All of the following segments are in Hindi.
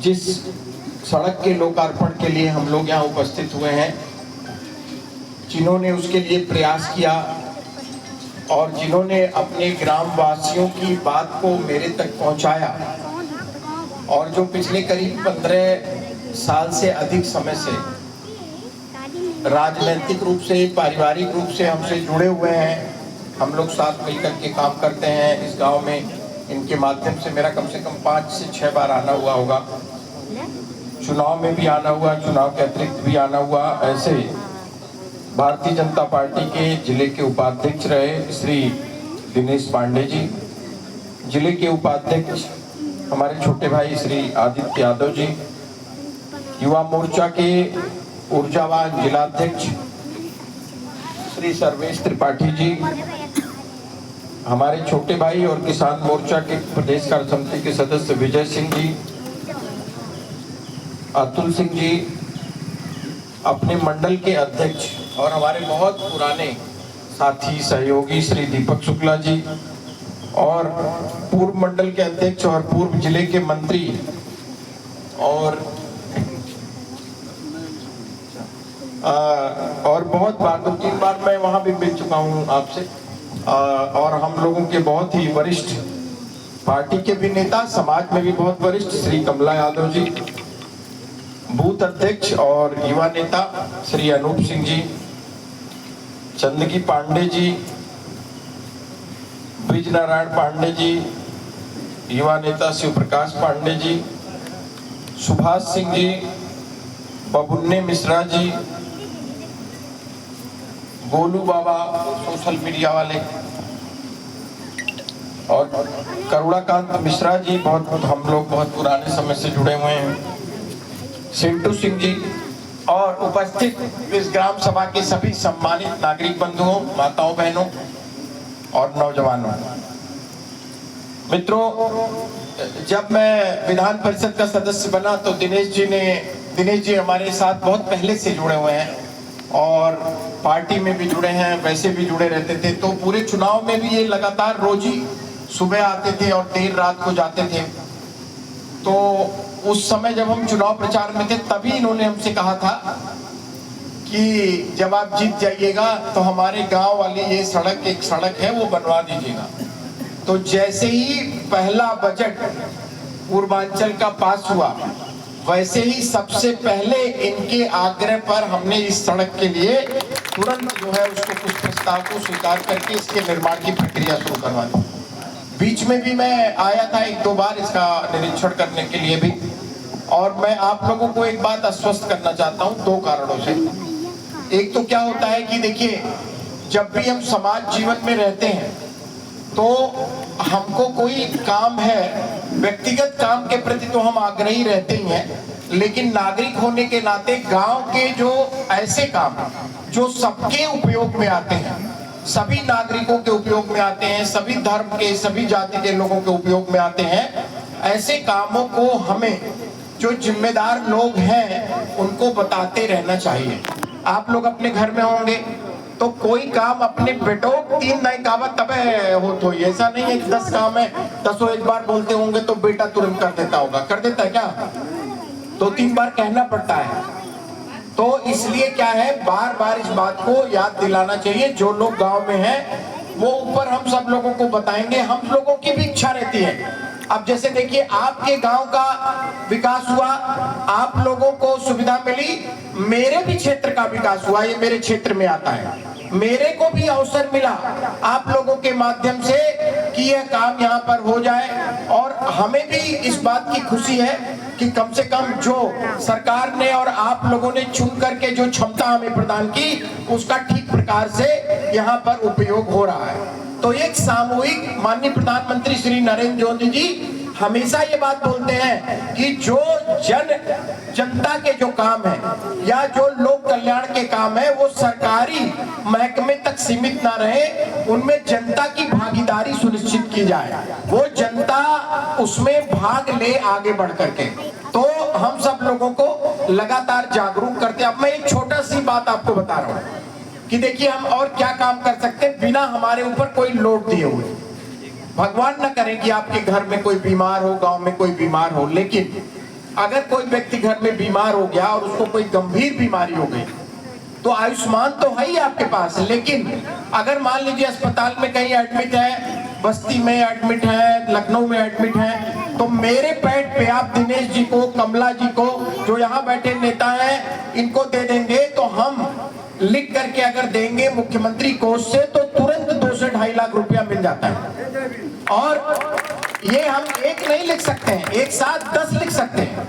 जिस सड़क के लोकार्पण के लिए हम लोग यहाँ उपस्थित हुए हैं, जिन्होंने उसके लिए प्रयास किया और जिन्होंने अपने ग्राम वासियों की बात को मेरे तक पहुंचाया, और जो पिछले करीब 15 साल से अधिक समय से राजनीतिक रूप से, पारिवारिक रूप से हमसे जुड़े हुए हैं। हम लोग साथ मिलकर के काम करते हैं इस गांव में। इनके माध्यम से मेरा कम से कम 5 से 6 बार आना हुआ होगा। चुनाव में भी आना हुआ, चुनाव के अतिरिक्त भी आना हुआ। ऐसे भारतीय जनता पार्टी के जिले के उपाध्यक्ष रहे श्री दिनेश पांडे जी, जिले के उपाध्यक्ष हमारे छोटे भाई श्री आदित्य यादव जी, युवा मोर्चा के ऊर्जावान जिलाध्यक्ष श्री सर्वेश त्रिपाठी जी, हमारे छोटे भाई और किसान मोर्चा के प्रदेश कार्य समिति के सदस्य विजय सिंह जी, अतुल सिंह जी, अपने मंडल के अध्यक्ष और हमारे बहुत पुराने साथी सहयोगी श्री दीपक शुक्ला जी, और पूर्व मंडल के अध्यक्ष और पूर्व जिले के मंत्री, और बहुत बार 2-3 बार मैं वहां भी मिल चुका हूं आपसे, और हम लोगों के बहुत ही वरिष्ठ पार्टी के भी नेता, समाज में भी बहुत वरिष्ठ श्री कमला यादव जी, बूथ अध्यक्ष और युवा नेता श्री अनूप सिंह जी, चंदगी पांडे जी, ब्रिज नारायण पांडे जी, युवा नेता शिव प्रकाश पांडे जी, सुभाष सिंह जी, बबुन्ने मिश्रा जी, गोलू बाबा सोशल मीडिया वाले, और करुणाकांत मिश्रा जी, बहुत हम लोग बहुत पुराने समय से जुड़े हुए हैं, सिंटू सिंह जी, और उपस्थित इस ग्राम सभा के सभी सम्मानित नागरिक बंधुओं, माताओं, बहनों और नौजवानों। मित्रों, जब मैं विधान परिषद का सदस्य बना तो दिनेश जी हमारे साथ बहुत पहले से जुड़े हुए हैं और पार्टी में भी जुड़े हैं, वैसे भी जुड़े रहते थे। तो पूरे चुनाव में भी ये लगातार रोज ही सुबह आते थे और देर रात को जाते थे। तो उस समय जब हम चुनाव प्रचार में थे तभी इन्होंने हमसे कहा था कि जब आप जीत जाइएगा तो हमारे गांव वाली ये सड़क, एक सड़क है, वो बनवा दीजिएगा। तो जैसे ही पहला बजट पूर्वांचल का पास हुआ, वैसे ही सबसे पहले इनके आग्रह पर हमने इस सड़क के लिए तुरंत जो है उसको, कुछ प्रस्ताव को स्वीकार करके इसके निर्माण की प्रक्रिया शुरू करवा दी। बीच में भी मैं आया था 1-2 बार इसका निरीक्षण करने के लिए भी, और मैं आप लोगों को एक बात आश्वस्त करना चाहता हूँ 2 कारणों से। एक तो क्या होता है कि देखिए, जब भी हम समाज जीवन में रहते हैं तो हमको कोई काम है, व्यक्तिगत काम के प्रति तो हम आग्रही रहते ही हैं, लेकिन नागरिक होने के नाते गांव के जो ऐसे काम जो सबके उपयोग में आते हैं, सभी नागरिकों के उपयोग में आते हैं, सभी धर्म के, सभी जाति के लोगों के उपयोग में आते हैं, ऐसे कामों को हमें जो जिम्मेदार लोग हैं उनको बताते रहना चाहिए। आप लोग अपने घर में होंगे तो कोई काम अपने बेटों 3 नहीं कहा तब हो, तो ऐसा नहीं है कि 10 काम है 10 एक बार बोलते होंगे तो बेटा तुरंत कर देता होगा। कर देता है क्या? 2-3 बार कहना पड़ता है। तो इसलिए क्या है, बार बार इस बात को याद दिलाना चाहिए। जो लोग गांव में हैं वो ऊपर हम सब लोगों को बताएंगे। हम लोगों की भी इच्छा रहती है। अब जैसे देखिए, आपके गांव का विकास हुआ, आप लोगों को सुविधा मिली, मेरे भी क्षेत्र का विकास हुआ, ये मेरे क्षेत्र में आता है, मेरे को भी अवसर मिला आप लोगों के माध्यम से कि यह काम यहाँ पर हो जाए। और हमें भी इस बात की खुशी है कि कम से कम जो सरकार ने और आप लोगों ने चुन करके जो क्षमता हमें प्रदान की, उसका ठीक प्रकार से यहाँ पर उपयोग हो रहा है। तो एक सामूहिक, माननीय प्रधानमंत्री श्री नरेंद्र मोदी जी हमेशा ये बात बोलते हैं कि जो जनता के जो काम है या जो लोक कल्याण के काम है वो सरकारी महकमे तक सीमित ना रहे, उनमें जनता की भागीदारी सुनिश्चित की जाए, वो जनता उसमें भाग ले आगे बढ़ करके। तो हम सब लोगों को लगातार जागरूक करते हैं। अब मैं एक छोटा सी बात आपको बता रहा हूँ कि देखिए, हम और क्या काम कर सकते हैं बिना हमारे ऊपर कोई लोड दिए हुए। भगवान न करे कि आपके घर में कोई बीमार हो, गांव में कोई बीमार हो, लेकिन अगर कोई व्यक्ति घर में बीमार हो गया और उसको कोई गंभीर बीमारी हो गई तो आयुष्मान तो है ही आपके पास, लेकिन अगर मान लीजिए अस्पताल में कहीं एडमिट है, बस्ती में एडमिट है, लखनऊ में एडमिट है, तो मेरे पेड पे आप दिनेश जी को, कमला जी को, जो यहाँ बैठे नेता हैं, इनको दे देंगे तो हम लिख करके अगर देंगे मुख्यमंत्री कोष से तो तुरंत 2 से 2.5 लाख रुपया मिल जाता है। और ये हम एक नहीं लिख सकते हैं, एक साथ 10 लिख सकते हैं,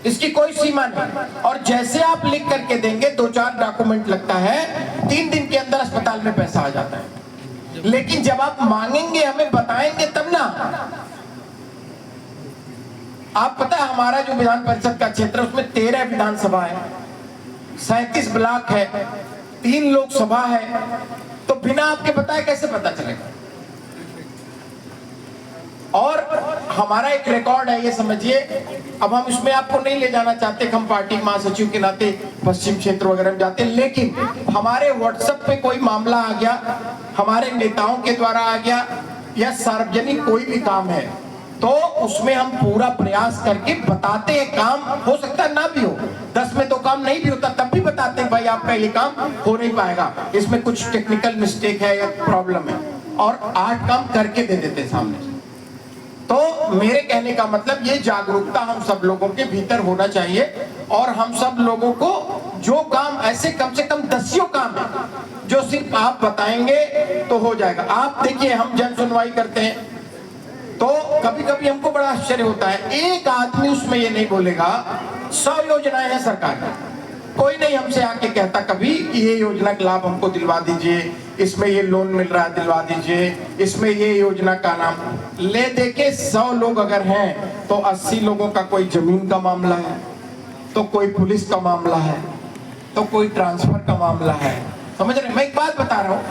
इसकी कोई सीमा नहीं। और जैसे आप लिख करके देंगे 2-4 डॉक्यूमेंट लगता है, 3 दिन के अंदर अस्पताल में पैसा आ जाता है। लेकिन जब आप मांगेंगे, हमें बताएंगे तब ना। आप पता है हमारा जो विधान परिषद का क्षेत्र है उसमें 13 विधानसभा है, 37 ब्लॉक है, 3 लोकसभा है, तो बिना आपके बताए कैसे पता चलेगा? और हमारा एक रिकॉर्ड है, ये समझिए। अब हम इसमें आपको नहीं ले जाना चाहते, हम पार्टी महासचिव के नाते पश्चिम क्षेत्र वगैरह में जाते, लेकिन हमारे व्हाट्सएप पे कोई मामला आ गया, हमारे नेताओं के द्वारा आ गया, या सार्वजनिक कोई भी काम है, तो उसमें हम पूरा प्रयास करके बताते हैं। काम हो सकता है ना भी हो, 10 में तो काम नहीं भी होता, तब भी बताते हैं भाई आपका ये काम हो नहीं पाएगा, इसमें कुछ टेक्निकल मिस्टेक है या प्रॉब्लम है, और 8 काम करके दे देते सामने। तो मेरे कहने का मतलब ये जागरूकता हम सब लोगों के भीतर होना चाहिए, और हम सब लोगों को जो काम ऐसे कम से कम 10 काम है जो सिर्फ आप बताएंगे तो हो जाएगा। आप देखिए, हम जन सुनवाई करते हैं तो कभी कभी हमको बड़ा आश्चर्य होता है, एक आदमी उसमें ये नहीं बोलेगा 100 योजनाएं हैं सरकार की, कोई नहीं हमसे आके कहता कभी कि ये योजना का लाभ हमको दिलवा दीजिए, इसमें ये लोन मिल रहा है दिलवा दीजिए, इसमें ये योजना का नाम ले देके 100 लोग अगर हैं तो 80 लोगों का कोई जमीन का मामला है, तो कोई पुलिस का मामला है, तो कोई ट्रांसफर का मामला है। समझ रहे? मैं एक बात बता रहा हूं,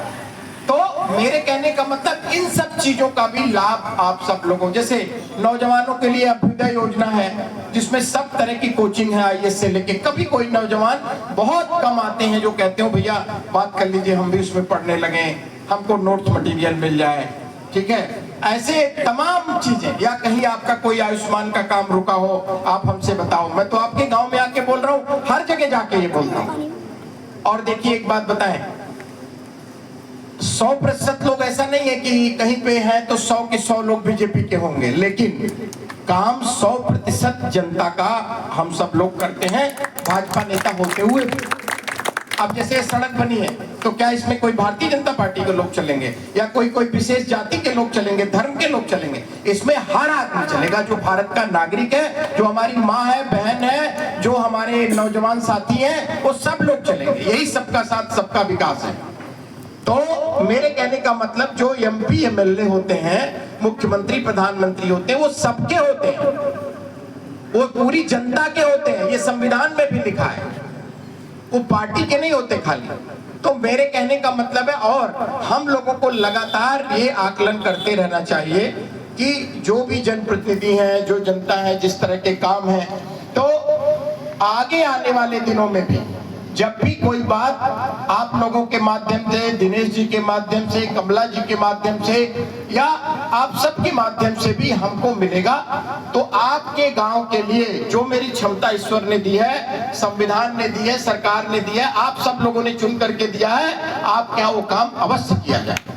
तो मेरे कहने का मतलब इन सब चीजों का भी लाभ आप सब लोगों, जैसे नौजवानों के लिए अभ्युदय योजना है जिसमें सब तरह की कोचिंग है, आईएएस से लेके। कभी कोई नौजवान, बहुत कम आते हैं जो कहते हो भैया बात कर लीजिए, हम भी उसमें पढ़ने लगे, हमको नोट्स मटेरियल मिल जाए, ठीक है। ऐसे तमाम चीजें, या कहीं आपका कोई आयुष्मान का काम रुका हो, आप हमसे बताओ। मैं तो आपके गांव में आके बोल रहा हूँ, हर जगह जाके ये बोलता हूँ। और देखिए एक बात बताएं, 100% लोग ऐसा नहीं है कि कहीं पे हैं तो 100 के 100 लोग बीजेपी के होंगे, लेकिन काम 100% जनता का हम सब लोग करते हैं, भाजपा नेता होते हुए भी। अब जैसे सड़क बनी है तो क्या इसमें कोई भारतीय जनता पार्टी के लोग चलेंगे, या कोई विशेष जाति के लोग चलेंगे, धर्म के लोग चलेंगे? इसमें हर आदमी चलेगा जो भारत का नागरिक है, जो हमारी माँ है, बहन है, जो हमारे नौजवान साथी हैं, वो सब लोग चलेंगे। यही सबका साथ सबका विकास है। तो मेरे कहने का मतलब जो एमपी एमएलए होते हैं, मुख्यमंत्री प्रधानमंत्री होते हैं, वो सबके होते हैं, वो पूरी जनता के होते हैं, ये संविधान में भी लिखा है, वो पार्टी के नहीं होते खाली। तो मेरे कहने का मतलब है, और हम लोगों को लगातार ये आकलन करते रहना चाहिए कि जो भी जनप्रतिनिधि हैं, जो जनता है, जिस तरह के काम हैं, तो आगे आने वाले दिनों में भी जब भी कोई बात आप लोगों के माध्यम से, दिनेश जी के माध्यम से, कमला जी के माध्यम से, या आप सबके माध्यम से भी हमको मिलेगा, तो आपके गांव के लिए जो मेरी क्षमता ईश्वर ने दी है, संविधान ने दी है, सरकार ने दी है, आप सब लोगों ने चुन करके दिया है, आपके यहाँ वो काम अवश्य किया जाए।